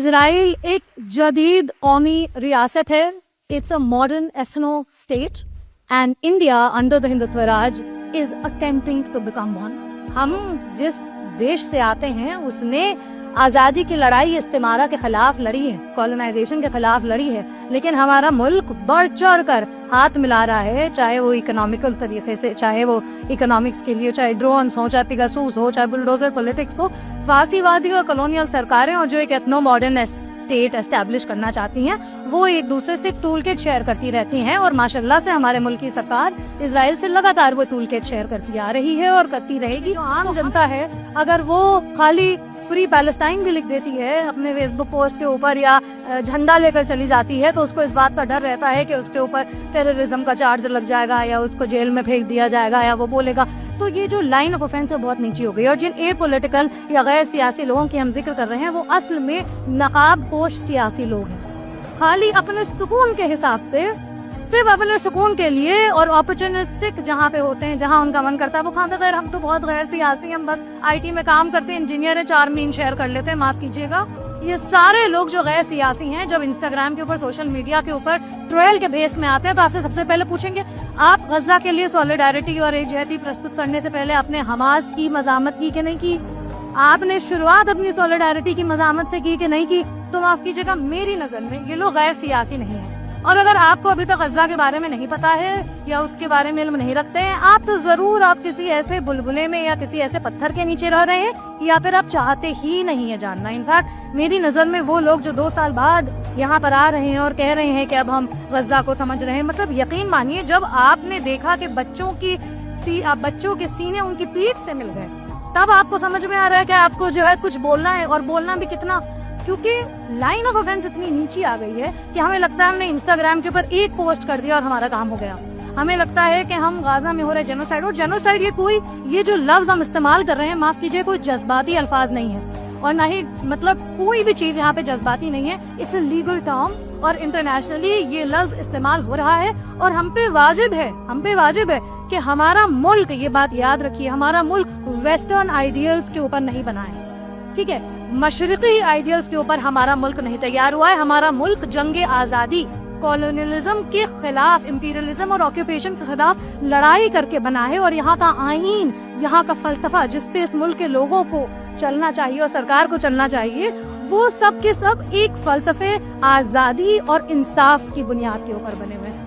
Israel एक जदीद कौमी रियासत है. It's a modern ethno state and India under the Hindutva Raj is attempting to become one. हम जिस देश से आते हैं उसने आज़ादी की लड़ाई इस्तेमारा के खिलाफ लड़ी है, कॉलोनाइजेशन के खिलाफ लड़ी है, लेकिन हमारा मुल्क बढ़ चढ़ कर हाथ मिला रहा है, चाहे वो इकोनॉमिकल तरीके से, चाहे वो इकोनॉमिक्स के लिए, चाहे ड्रोन्स हो, चाहे पिगासूस हो, चाहे बुलडोजर पॉलिटिक्स हो. फासीवादी और कॉलोनियल सरकारें और जो एक एथनो मॉडर्न स्टेट एस्टैब्लिश करना चाहती हैं वो एक दूसरे से टूल किट शेयर करती रहती हैं और माशाल्लाह से हमारे मुल्क की सरकार इजराइल से लगातार वो टूल किट शेयर करती आ रही है और करती रहेगी. आम जनता है अगर वो खाली फ्री पैलेस्टाइन भी लिख देती है अपने फेसबुक पोस्ट के ऊपर या झंडा लेकर चली जाती है तो उसको इस बात का डर रहता है कि उसके ऊपर टेररिज्म का चार्ज लग जाएगा या उसको जेल में फेंक दिया जाएगा या वो बोलेगा. तो ये जो लाइन ऑफ ऑफेंस है बहुत नीची हो गई. और जिन ए पॉलिटिकल या गैर सियासी लोगों की हम जिक्र कर रहे हैं वो असल में नकाब पोश सियासी लोग हैं, खाली अपने सुकून के हिसाब से, सिर्फ अपने सुकून के लिए और अपॉर्चुनिस्टिक जहाँ पे होते हैं, जहाँ उनका मन करता है वो खाते. खैर हम तो बहुत गैर सियासी, हम बस आईटी में काम करते हैं, इंजीनियर है, 4 मीम शेयर कर लेते हैं, माफ कीजिएगा. ये सारे लोग जो गैर सियासी हैं जब इंस्टाग्राम के ऊपर, सोशल मीडिया के ऊपर ट्रोल के बेस में आते हैं तो आपसे सबसे पहले पूछेंगे आप गजा के लिए सॉलिडारिटी और एकजहती प्रस्तुत करने से पहले आपने हमास की मजामत की कि नहीं की? आपने शुरुआत अपनी सॉलिडारिटी की मजामत से की कि नहीं की? तो माफ कीजिएगा मेरी नजर में ये लोग गैर सियासी नहीं है. और अगर आपको अभी तक गजा के बारे में नहीं पता है या उसके बारे में इल्म नहीं रखते हैं आप तो जरूर आप किसी ऐसे बुलबुले में या किसी ऐसे पत्थर के नीचे रह रहे हैं या फिर आप चाहते ही नहीं है जानना. इनफैक्ट मेरी नजर में वो लोग जो 2 साल बाद यहाँ पर आ रहे हैं और कह रहे हैं कि अब हम गजा को समझ रहे हैं, मतलब यकीन मानिए जब आपने देखा कि बच्चों के सीने उनकी पीठ से मिल गए तब आपको समझ में आ रहा है कि आपको जो है कुछ बोलना है और बोलना भी कितना, क्योंकि लाइन ऑफ ऑफेंस इतनी नीची आ गई है कि हमें लगता है हमने इंस्टाग्राम के ऊपर एक पोस्ट कर दिया और हमारा काम हो गया. हमें लगता है कि हम गाजा में हो रहे जेनोसाइड, और जेनोसाइड ये जो लफ्ज हम इस्तेमाल कर रहे हैं माफ कीजिए कोई जज्बाती अल्फाज नहीं है और ना ही मतलब कोई भी चीज यहाँ पे जज्बाती नहीं है. इट्स अ लीगल टर्म और इंटरनेशनली ये लफ्ज इस्तेमाल हो रहा है और हम पे वाजिब है कि हमारा मुल्क, ये बात याद रखिए, हमारा मुल्क वेस्टर्न आइडियल्स के ऊपर नहीं बना है, ठीक है, मशरिकी आइडियल्स के ऊपर हमारा मुल्क नहीं तैयार हुआ है. हमारा मुल्क जंगे आजादी, कॉलोनियलिज्म के खिलाफ, इंपीरियलिज्म और ऑक्यूपेशन के खिलाफ लड़ाई करके बना है और यहाँ का आईन, यहाँ का फलसफा जिसपे इस मुल्क के लोगों को चलना चाहिए और सरकार को चलना चाहिए वो सब के सब एक फलसफे आजादी और इंसाफ की बुनियाद के ऊपर बने हुए हैं.